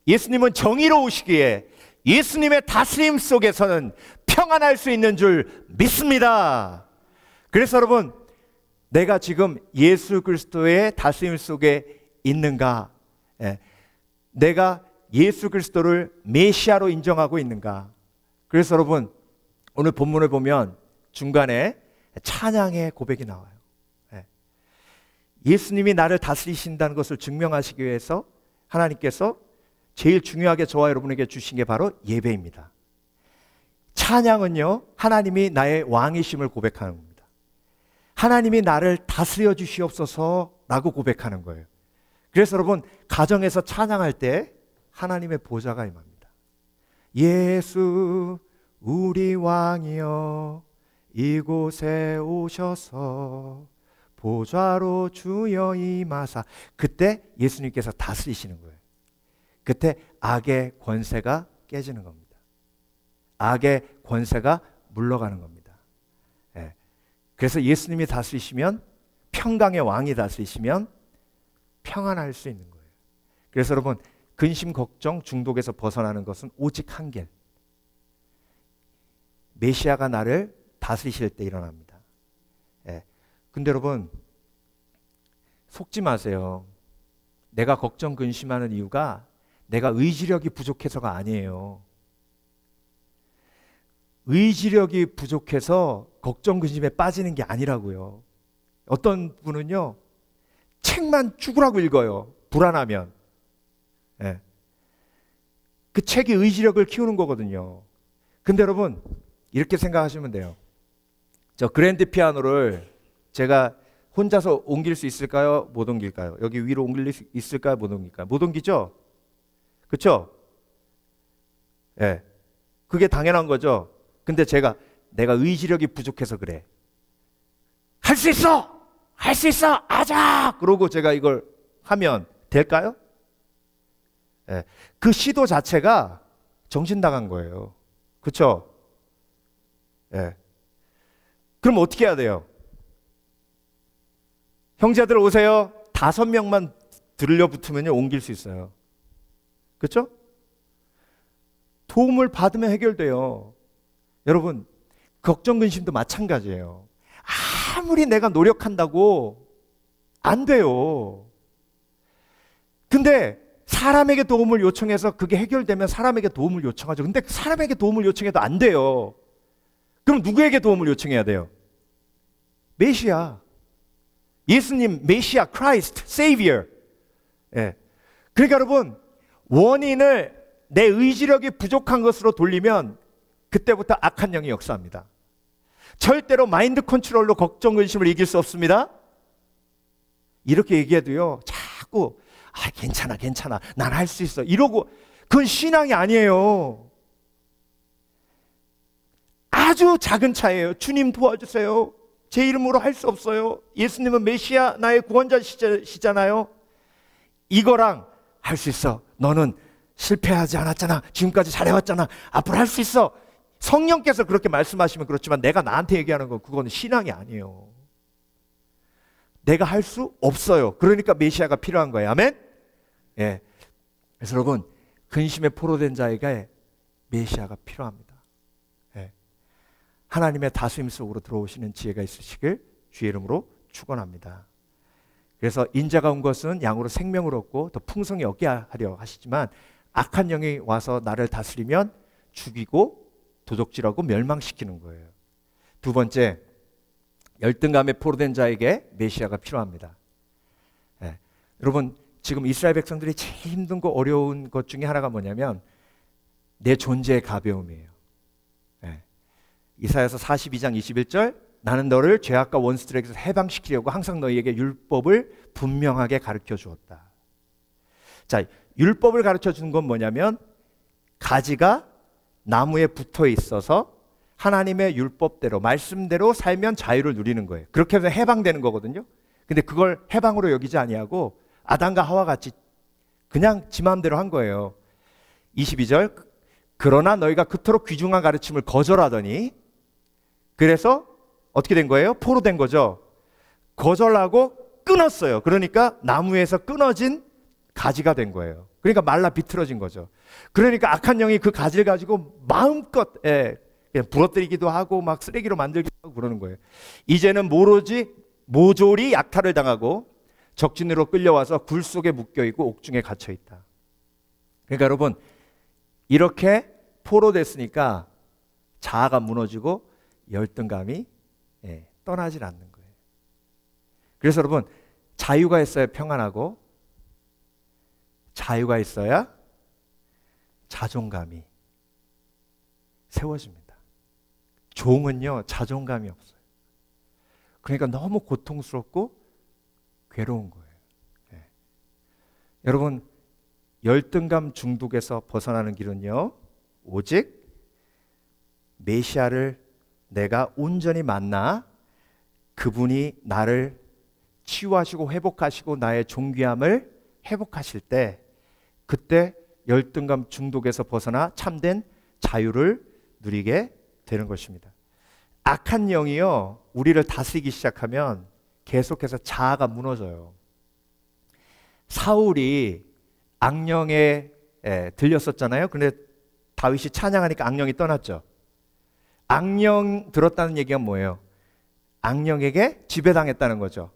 예수님은 정의로우시기에 예수님의 다스림 속에서는 평안할 수 있는 줄 믿습니다. 그래서 여러분 내가 지금 예수 그리스도의 다스림 속에 있는가? 내가 예수 그리스도를 메시아로 인정하고 있는가? 그래서 여러분 오늘 본문을 보면 중간에 찬양의 고백이 나와요. 예수님이 나를 다스리신다는 것을 증명하시기 위해서 하나님께서 제일 중요하게 저와 여러분에게 주신 게 바로 예배입니다. 찬양은요 하나님이 나의 왕이심을 고백하는 겁니다. 하나님이 나를 다스려 주시옵소서 라고 고백하는 거예요. 그래서 여러분 가정에서 찬양할 때 하나님의 보좌가 임합니다. 예수 우리 왕이여 이곳에 오셔서 보좌로 주여 임하사. 그때 예수님께서 다스리시는 거예요. 그때 악의 권세가 깨지는 겁니다. 악의 권세가 물러가는 겁니다. 예. 그래서 예수님이 다스리시면, 평강의 왕이 다스리시면 평안할 수 있는 거예요. 그래서 여러분, 근심, 걱정, 중독에서 벗어나는 것은 오직 한 길. 메시아가 나를 다스리실 때 일어납니다. 예. 근데 여러분, 속지 마세요. 내가 걱정, 근심하는 이유가 내가 의지력이 부족해서가 아니에요. 의지력이 부족해서 걱정, 근심에 빠지는 게 아니라고요. 어떤 분은요, 책만 죽으라고 읽어요. 불안하면. 예. 그 책이 의지력을 키우는 거거든요. 근데 여러분, 이렇게 생각하시면 돼요. 저 그랜드 피아노를 제가 혼자서 옮길 수 있을까요? 못 옮길까요? 여기 위로 옮길 수 있을까요? 못 옮길까요? 못 옮기죠? 그렇죠? 예. 그게 당연한 거죠. 근데 내가 의지력이 부족해서 그래. 할 수 있어! 할 수 있어! 아자! 그러고 제가 이걸 하면 될까요? 예. 그 시도 자체가 정신 나간 거예요. 그렇죠? 예. 그럼 어떻게 해야 돼요? 형제들 오세요. 5명만 들려 붙으면 옮길 수 있어요. 그렇죠? 도움을 받으면 해결돼요. 여러분, 걱정, 근심도 마찬가지예요. 아무리 내가 노력한다고 안 돼요. 근데 사람에게 도움을 요청해서 그게 해결되면 사람에게 도움을 요청하죠. 근데 사람에게 도움을 요청해도 안 돼요. 그럼 누구에게 도움을 요청해야 돼요? 메시아. 예수님, 메시아, 크라이스트, 세이비어. 예. 그러니까 여러분, 원인을 내 의지력이 부족한 것으로 돌리면 그때부터 악한 영이 역사합니다. 절대로 마인드 컨트롤로 걱정, 근심을 이길 수 없습니다. 이렇게 얘기해도요, 자꾸 괜찮아, 괜찮아, 난 할 수 있어 이러고, 그건 신앙이 아니에요. 아주 작은 차이예요. 주님 도와주세요. 제 이름으로 할 수 없어요. 예수님은 메시아, 나의 구원자시잖아요. 이거랑 할 수 있어. 너는 실패하지 않았잖아. 지금까지 잘해왔잖아. 앞으로 할 수 있어. 성령께서 그렇게 말씀하시면 그렇지만 내가 나한테 얘기하는 건 그건 신앙이 아니에요. 내가 할 수 없어요. 그러니까 메시아가 필요한 거예요. 아멘? 예. 그래서 여러분, 근심에 포로된 자에게 메시아가 필요합니다. 예. 하나님의 다스림 속으로 들어오시는 지혜가 있으시길 주의 이름으로 축원합니다. 그래서 인자가 온 것은 양으로 생명을 얻고 더 풍성히 얻게 하려 하시지만 악한 영이 와서 나를 다스리면 죽이고 도적질하고 멸망시키는 거예요. 두 번째, 열등감에 포로된 자에게 메시아가 필요합니다. 예. 여러분, 지금 이스라엘 백성들이 제일 힘든 거 어려운 것 중에 하나가 뭐냐면 내 존재의 가벼움이에요. 예. 이사야서 42장 21절, 나는 너를 죄악과 원수들에게서 해방시키려고 항상 너희에게 율법을 분명하게 가르쳐 주었다. 자, 율법을 가르쳐 주는 건 뭐냐면 가지가 나무에 붙어 있어서 하나님의 율법대로, 말씀대로 살면 자유를 누리는 거예요. 그렇게 해서 해방되는 거거든요. 근데 그걸 해방으로 여기지 아니하고 아담과 하와 같이 그냥 지 마음대로 한 거예요. 22절, 그러나 너희가 그토록 귀중한 가르침을 거절하더니, 그래서 어떻게 된 거예요? 포로된 거죠. 거절하고 끊었어요. 그러니까 나무에서 끊어진 가지가 된 거예요. 그러니까 말라 비틀어진 거죠. 그러니까 악한 영이 그 가지를 가지고 마음껏 그냥 부러뜨리기도 하고 막 쓰레기로 만들기도 하고 그러는 거예요. 이제는 모조리 약탈을 당하고 적진으로 끌려와서 굴 속에 묶여있고 옥중에 갇혀있다. 그러니까 여러분, 이렇게 포로됐으니까 자아가 무너지고 열등감이 떠나질 않는 거예요. 그래서 여러분, 자유가 있어야 평안하고 자유가 있어야 자존감이 세워집니다. 종은요, 자존감이 없어요. 그러니까 너무 고통스럽고 괴로운 거예요. 네. 여러분, 열등감 중독에서 벗어나는 길은요, 오직 메시아를 내가 온전히 만나 그분이 나를 치유하시고 회복하시고 나의 존귀함을 회복하실 때 그때 열등감 중독에서 벗어나 참된 자유를 누리게 되는 것입니다. 악한 영이요, 우리를 다스리기 시작하면 계속해서 자아가 무너져요. 사울이 악령에 들렸었잖아요. 그런데 다윗이 찬양하니까 악령이 떠났죠. 악령 들었다는 얘기가 뭐예요? 악령에게 지배당했다는 거죠.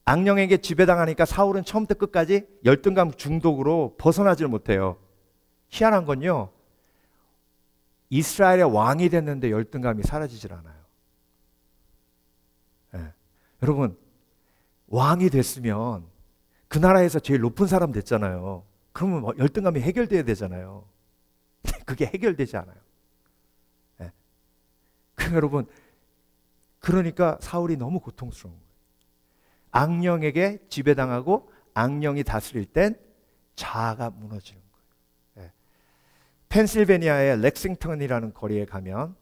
악령에게 지배당하니까 사울은 처음부터 끝까지 열등감 중독으로 벗어나질 못해요. 희한한 건요, 이스라엘의 왕이 됐는데 열등감이 사라지질 않아요. 네. 여러분, 왕이 됐으면 그 나라에서 제일 높은 사람 됐잖아요. 그러면 열등감이 해결돼야 되잖아요. 그게 해결되지 않아요. 네. 여러분, 그러니까 사울이 너무 고통스러운 거예요. 악령에게 지배당하고 악령이 다스릴 땐 자아가 무너지는 거예요. 예. 펜실베니아의 렉싱턴이라는 거리에 가면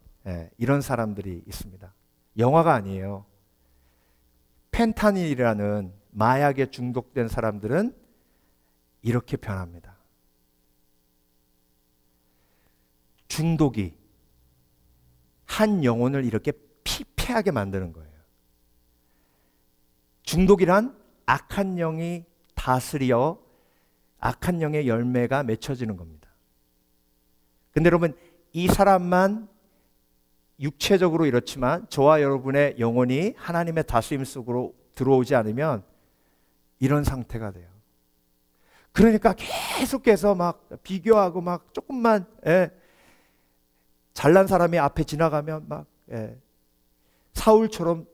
이런 사람들이 있습니다. 영화가 아니에요. 펜타닐이라는 마약에 중독된 사람들은 이렇게 변합니다. 중독이 한 영혼을 이렇게 피폐하게 만드는 거예요. 중독이란 악한 영이 다스려 악한 영의 열매가 맺혀지는 겁니다. 근데 여러분, 이 사람만 육체적으로 이렇지만 저와 여러분의 영혼이 하나님의 다스림 속으로 들어오지 않으면 이런 상태가 돼요. 그러니까 계속해서 막 비교하고 막 조금만 잘난 사람이 앞에 지나가면 막 사울처럼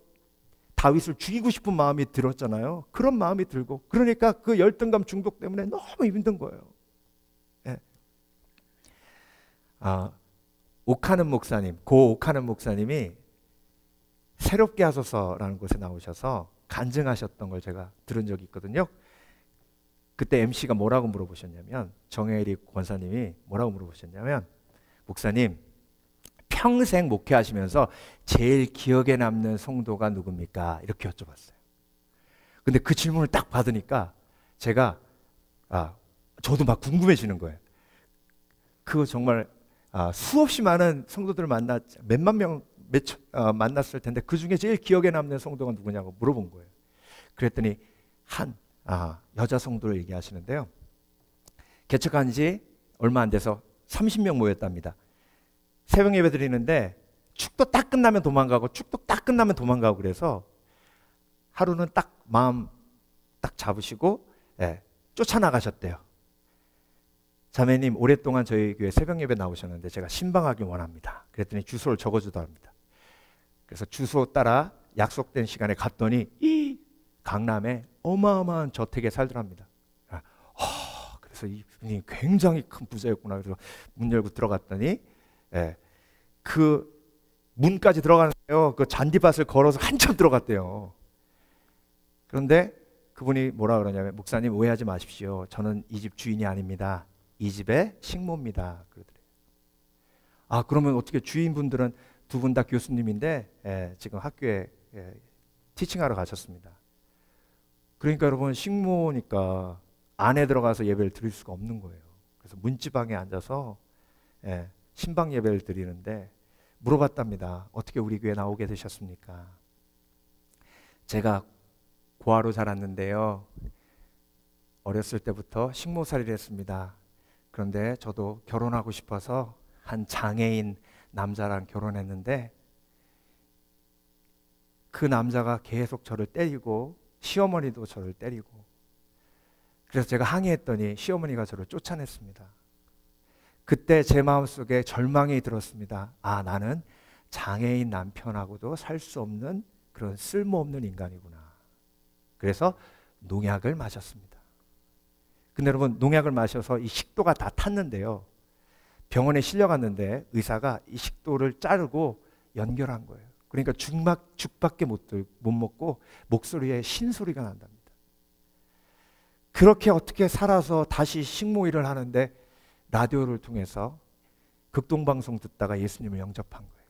다윗을 죽이고 싶은 마음이 들었잖아요. 그런 마음이 들고, 그러니까 그 열등감 중독 때문에 너무 힘든 거예요. 오카는 목사님, 고 오카는 목사님이 새롭게 하소서라는 곳에 나오셔서 간증하셨던 걸 제가 들은 적이 있거든요. 그때 MC가 뭐라고 물어보셨냐면, 정혜리 권사님이 뭐라고 물어보셨냐면, 목사님, 평생 목회하시면서 제일 기억에 남는 성도가 누굽니까? 이렇게 여쭤봤어요. 근데 그 질문을 딱 받으니까 제가 저도 막 궁금해지는 거예요. 그거 정말 수없이 많은 성도들을 몇만 명 만났을 텐데 그 중에 제일 기억에 남는 성도가 누구냐고 물어본 거예요. 그랬더니 한 여자 성도를 얘기하시는데요. 개척한 지 얼마 안 돼서 30명 모였답니다. 새벽 예배 드리는데 축도 딱 끝나면 도망가고 축도 딱 끝나면 도망가고 그래서 하루는 딱 마음 딱 잡으시고 쫓아나가셨대요. 자매님, 오랫동안 저희 교회 새벽 예배 나오셨는데 제가 신방하기 원합니다. 그랬더니 주소를 적어주더랍니다. 그래서 주소 따라 약속된 시간에 갔더니 이 강남에 어마어마한 저택에 살더랍니다. 그래서 이분이 굉장히 큰 부자였구나. 그래서 문 열고 들어갔더니 그 문까지 들어가는데요, 그 잔디밭을 걸어서 한참 들어갔대요. 그런데 그분이 뭐라 그러냐면, 목사님 오해하지 마십시오. 저는 이 집 주인이 아닙니다. 이 집의 식모입니다. 그러더래요. 그러면 어떻게 주인분들은 두 분 다 교수님인데 지금 학교에 티칭하러 가셨습니다. 그러니까 여러분, 식모니까 안에 들어가서 예배를 드릴 수가 없는 거예요. 그래서 문지방에 앉아서 신방 예배를 드리는데 물어봤답니다. 어떻게 우리 교회 나오게 되셨습니까? 제가 고아로 자랐는데요, 어렸을 때부터 식모살이를 했습니다. 그런데 저도 결혼하고 싶어서 한 장애인 남자랑 결혼했는데 그 남자가 계속 저를 때리고 시어머니도 저를 때리고, 그래서 제가 항의했더니 시어머니가 저를 쫓아냈습니다. 그때 제 마음속에 절망이 들었습니다. 나는 장애인 남편하고도 살 수 없는 그런 쓸모없는 인간이구나. 그래서 농약을 마셨습니다. 근데 여러분, 농약을 마셔서 이 식도가 다 탔는데요, 병원에 실려갔는데 의사가 이 식도를 자르고 연결한 거예요. 그러니까 죽밖에 못 먹고 목소리에 신소리가 난답니다. 그렇게 어떻게 살아서 다시 식모 일을 하는데 라디오를 통해서 극동방송 듣다가 예수님을 영접한 거예요.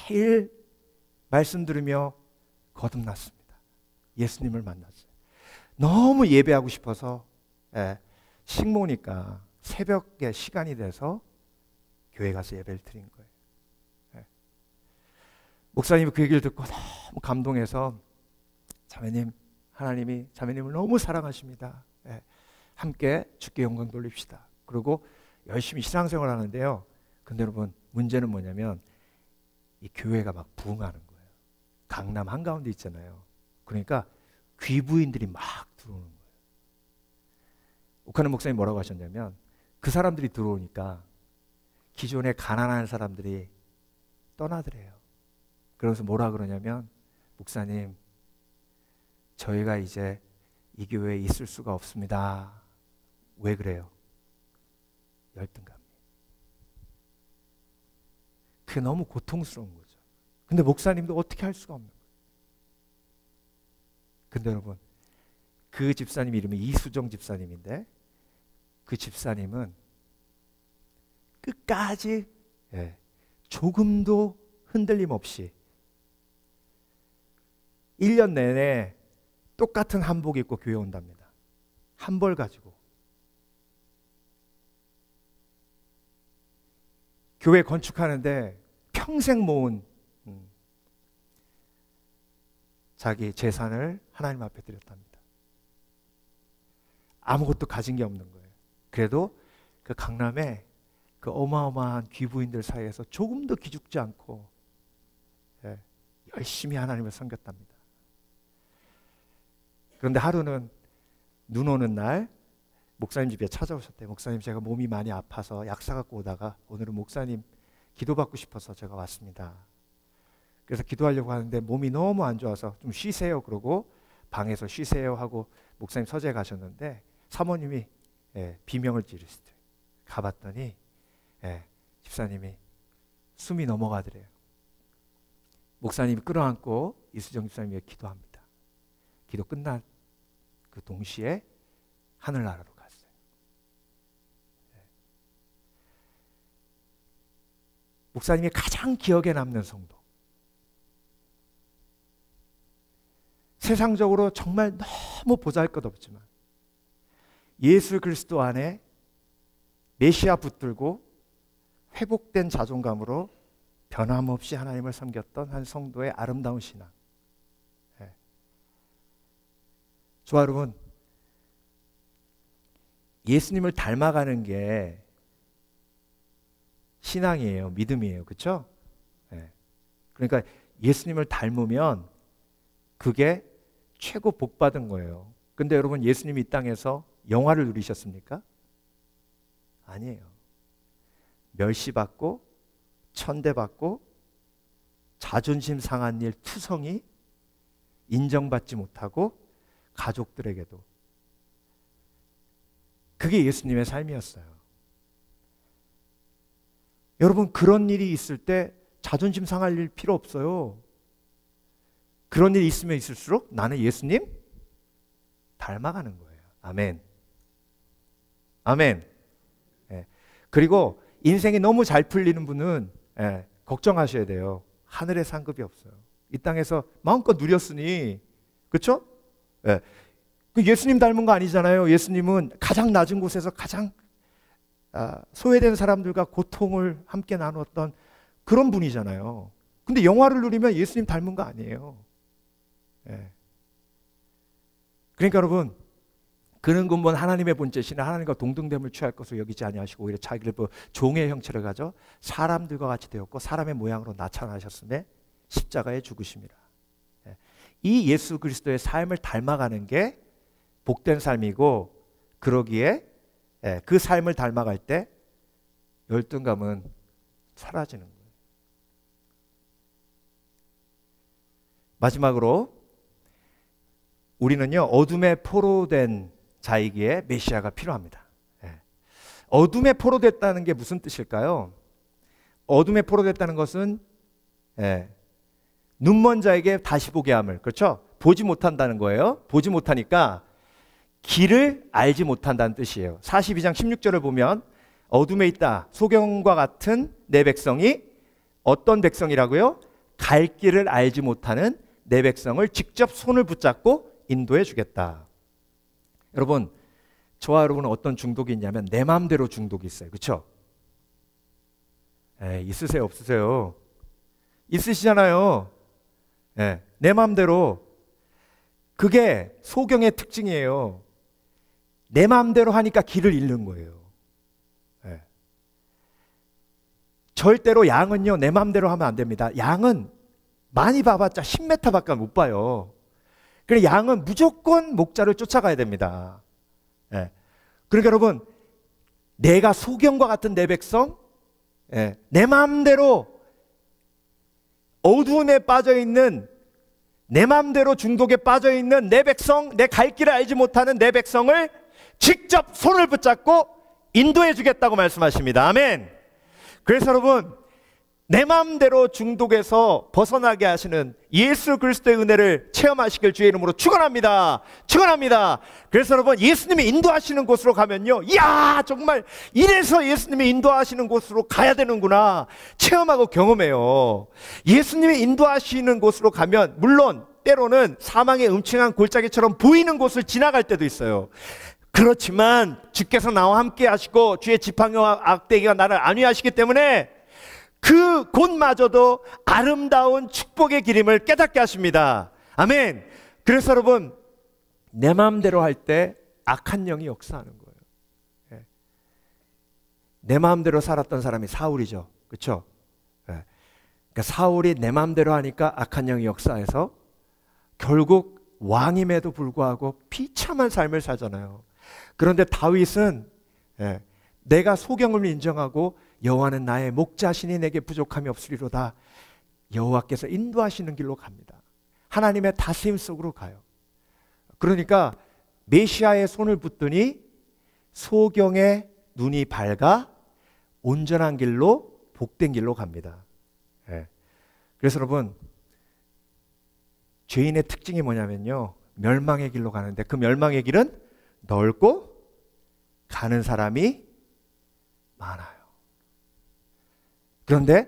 매일 말씀 들으며 거듭났습니다. 예수님을 만났어요. 너무 예배하고 싶어서 식모니까 새벽에 시간이 돼서 교회 가서 예배를 드린 거예요. 목사님이 그 얘기를 듣고 너무 감동해서 자매님, 하나님이 자매님을 너무 사랑하십니다. 함께 주께 영광 돌립시다. 그리고 열심히 신앙생활 하는데요. 근데 여러분, 문제는 뭐냐면 이 교회가 막 부흥하는 거예요. 강남 한가운데 있잖아요. 그러니까 귀부인들이 막 들어오는 거예요. 옥하는 목사님이 뭐라고 하셨냐면 그 사람들이 들어오니까 기존에 가난한 사람들이 떠나더래요. 그래서 뭐라 그러냐면 목사님, 저희가 이제 이 교회에 있을 수가 없습니다. 왜 그래요? 열등감. 그게 너무 고통스러운 거죠. 근데 목사님도 어떻게 할 수가 없는 거예요. 근데 여러분, 그 집사님 이름이 이수정 집사님인데 그 집사님은 끝까지 조금도 흔들림 없이 1년 내내 똑같은 한복 입고 교회 온답니다. 한 벌 가지고. 교회 건축하는데 평생 모은 자기 재산을 하나님 앞에 드렸답니다. 아무것도 가진 게 없는 거예요. 그래도 그 강남에 그 어마어마한 귀부인들 사이에서 조금도 기죽지 않고 열심히 하나님을 섬겼답니다. 그런데 하루는 눈 오는 날 목사님 집에 찾아오셨대요. 목사님, 제가 몸이 많이 아파서 약사 갖고 오다가 오늘은 목사님 기도받고 싶어서 제가 왔습니다. 그래서 기도하려고 하는데 몸이 너무 안 좋아서 좀 쉬세요 그러고 방에서 쉬세요 하고 목사님 서재에 가셨는데 사모님이 비명을 지르시더래요. 가봤더니 집사님이 숨이 넘어가더래요. 목사님이 끌어안고 이수정 집사님이 기도합니다. 기도 끝난 그 동시에 하늘나라로 갔어요. 목사님이 가장 기억에 남는 성도, 세상적으로 정말 너무 보잘것없지만 예수 그리스도 안에 메시아 붙들고 회복된 자존감으로 변함없이 하나님을 섬겼던 한 성도의 아름다운 신앙. 저와 여러분, 예수님을 닮아가는 게 신앙이에요. 믿음이에요. 그렇죠? 그러니까 예수님을 닮으면 그게 최고 복받은 거예요. 근데 여러분, 예수님이 이 땅에서 영화를 누리셨습니까? 아니에요. 멸시받고 천대받고 자존심 상한 일 투성이 인정받지 못하고 가족들에게도. 그게 예수님의 삶이었어요. 여러분, 그런 일이 있을 때 자존심 상할 일 필요 없어요. 그런 일이 있으면 있을수록 나는 예수님 닮아가는 거예요. 아멘. 아멘. 그리고 인생이 너무 잘 풀리는 분은 걱정하셔야 돼요. 하늘에 상급이 없어요. 이 땅에서 마음껏 누렸으니, 그렇죠? 예수님 닮은 거 아니잖아요. 예수님은 가장 낮은 곳에서 가장 소외된 사람들과 고통을 함께 나누었던 그런 분이잖아요. 근데 영화를 누리면 예수님 닮은 거 아니에요. 그러니까 여러분, 그는 근본 하나님의 본체시나 하나님과 동등됨을 취할 것으로 여기지 아니하시고 오히려 자기를 종의 형체를 가져 사람들과 같이 되었고 사람의 모양으로 나타나셨음에 십자가에 죽으심이라. 이 예수 그리스도의 삶을 닮아가는 게 복된 삶이고, 그러기에 그 삶을 닮아갈 때 열등감은 사라지는 거예요. 마지막으로 우리는요, 어둠에 포로된 자이기에 메시아가 필요합니다. 어둠에 포로됐다는 게 무슨 뜻일까요? 어둠에 포로됐다는 것은 눈먼 자에게 다시 보게 함을, 그렇죠? 보지 못한다는 거예요. 보지 못하니까 길을 알지 못한다는 뜻이에요. 42장 16절을 보면 어둠에 있다 소경과 같은 내 백성이 어떤 백성이라고요? 갈 길을 알지 못하는 내 백성을 직접 손을 붙잡고 인도해 주겠다. 여러분, 저와 여러분은 어떤 중독이 있냐면 내 마음대로 중독이 있어요. 그렇죠? 있으세요? 없으세요? 있으시잖아요. 내 마음대로. 그게 소경의 특징이에요. 내 마음대로 하니까 길을 잃는 거예요. 절대로 양은요, 내 마음대로 하면 안 됩니다. 양은 많이 봐봤자 10m밖에 못 봐요. 그래서 양은 무조건 목자를 쫓아가야 됩니다. 그러니까 여러분, 내가 소경과 같은 내 백성, 내 마음대로 어두움에 빠져있는, 내 마음대로 중독에 빠져있는 내 백성, 내 갈 길을 알지 못하는 내 백성을 직접 손을 붙잡고 인도해 주겠다고 말씀하십니다. 아멘. 그래서 여러분, 내 마음대로 중독에서 벗어나게 하시는 예수 그리스도의 은혜를 체험하시길 주의 이름으로 축원합니다. 축원합니다. 그래서 여러분, 예수님이 인도하시는 곳으로 가면요, 이야, 정말 이래서 예수님이 인도하시는 곳으로 가야 되는구나 체험하고 경험해요. 예수님이 인도하시는 곳으로 가면 물론 때로는 사망의 음침한 골짜기처럼 보이는 곳을 지나갈 때도 있어요. 그렇지만 주께서 나와 함께 하시고 주의 지팡이와 악대기가 나를 안위하시기 때문에 그 곳마저도 아름다운 축복의 길임을 깨닫게 하십니다. 아멘. 그래서 여러분, 내 마음대로 할 때 악한 영이 역사하는 거예요. 내 마음대로 살았던 사람이 사울이죠. 그렇죠? 그러니까 사울이 내 마음대로 하니까 악한 영이 역사해서 결국 왕임에도 불구하고 비참한 삶을 살잖아요. 그런데 다윗은 내가 소경을 인정하고 여호와는 나의 목자시니 내게 부족함이 없으리로다. 여호와께서 인도하시는 길로 갑니다. 하나님의 다스림 속으로 가요. 그러니까 메시아의 손을 붙더니 소경의 눈이 밝아 온전한 길로, 복된 길로 갑니다. 그래서 여러분, 죄인의 특징이 뭐냐면요, 멸망의 길로 가는데 그 멸망의 길은 넓고 가는 사람이 많아요. 그런데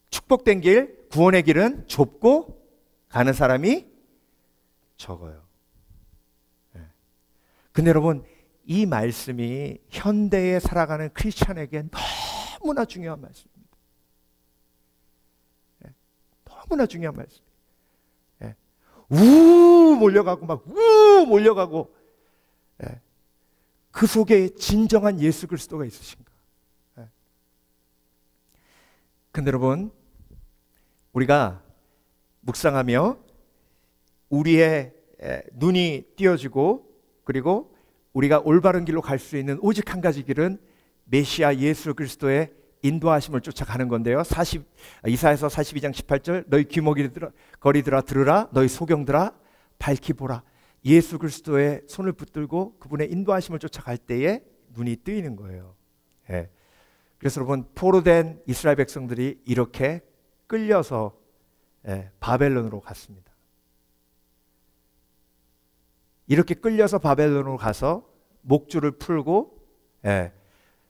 축복된 길, 구원의 길은 좁고 가는 사람이 적어요. 근데 여러분, 이 말씀이 현대에 살아가는 크리스찬에게 너무나 중요한 말씀입니다. 너무나 중요한 말씀이에요. 우 몰려가고 막 우 몰려가고, 그 속에 진정한 예수 그리스도가 있으신가? 근데 여러분, 우리가 묵상하며 우리의 눈이 띄어지고, 그리고 우리가 올바른 길로 갈 수 있는 오직 한 가지 길은 메시아 예수 그리스도의 인도하심을 쫓아가는 건데요. 이사야서 42장 18절, 너희 귀머거리들아 들으라, 너희 소경들아 밝히 보라. 예수 그리스도의 손을 붙들고 그분의 인도하심을 쫓아갈 때에 눈이 뜨이는 거예요. 그래서 여러분, 포로된 이스라엘 백성들이 이렇게 끌려서 바벨론으로 갔습니다. 이렇게 끌려서 바벨론으로 가서 목줄을 풀고,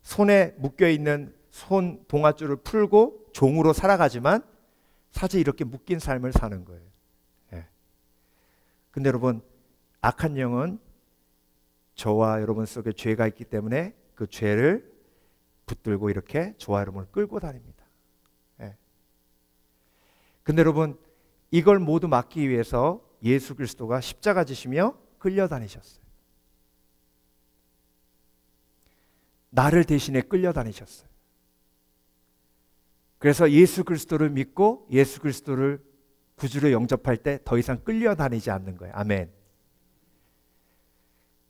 손에 묶여있는 손 동아줄을 풀고 종으로 살아가지만 사실 이렇게 묶인 삶을 사는 거예요. 근데 여러분, 악한 영은 저와 여러분 속에 죄가 있기 때문에 그 죄를 붙들고 이렇게 저와 여러분을 끌고 다닙니다. 근데 여러분, 이걸 모두 막기 위해서 예수 그리스도가 십자가 지시며 끌려다니셨어요. 나를 대신에 끌려다니셨어요. 그래서 예수 그리스도를 믿고 예수 그리스도를 구주로 영접할 때 더 이상 끌려다니지 않는 거예요. 아멘.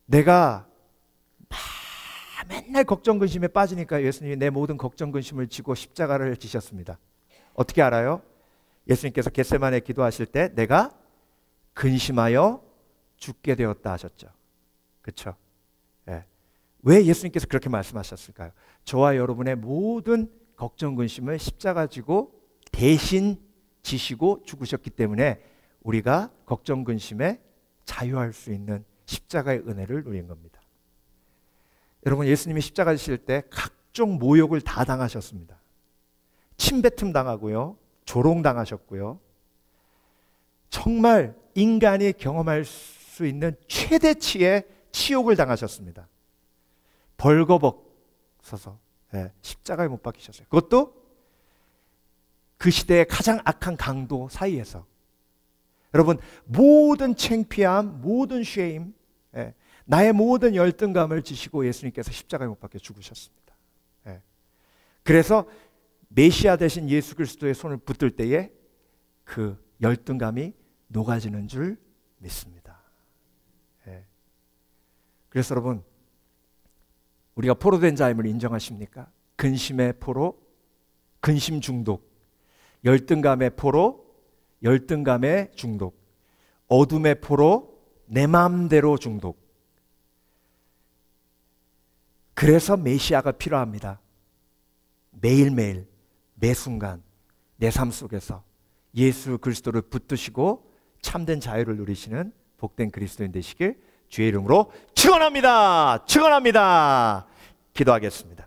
내가 맨날 걱정 근심에 빠지니까 예수님이 내 모든 걱정 근심을 지고 십자가를 지셨습니다. 어떻게 알아요? 예수님께서 겟세마네 기도하실 때 내가 근심하여 죽게 되었다 하셨죠. 그렇죠? 왜 예수님께서 그렇게 말씀하셨을까요? 저와 여러분의 모든 걱정 근심을 십자가 지고 대신 지시고 죽으셨기 때문에 우리가 걱정 근심에 자유할 수 있는 십자가의 은혜를 누린 겁니다. 여러분, 예수님이 십자가 지실 때 각종 모욕을 다 당하셨습니다. 침뱉음 당하고요, 조롱 당하셨고요, 정말 인간이 경험할 수 있는 최대치의 치욕을 당하셨습니다. 벌거벗어서 십자가에 못 박히셨어요. 그것도 그 시대의 가장 악한 강도 사이에서. 여러분, 모든 창피함, 모든 쉐임, 나의 모든 열등감을 지시고 예수님께서 십자가에 못 박혀 죽으셨습니다. 그래서 메시아 되신 예수 그리스도의 손을 붙들 때에 그 열등감이 녹아지는 줄 믿습니다. 그래서 여러분, 우리가 포로된 자임을 인정하십니까? 근심의 포로, 근심 중독, 열등감의 포로, 열등감의 중독, 어둠의 포로, 내 마음대로 중독. 그래서 메시아가 필요합니다. 매일매일, 매 순간 내 삶 속에서 예수 그리스도를 붙드시고 참된 자유를 누리시는 복된 그리스도인 되시길 주의 이름으로 축원합니다. 축원합니다. 기도하겠습니다.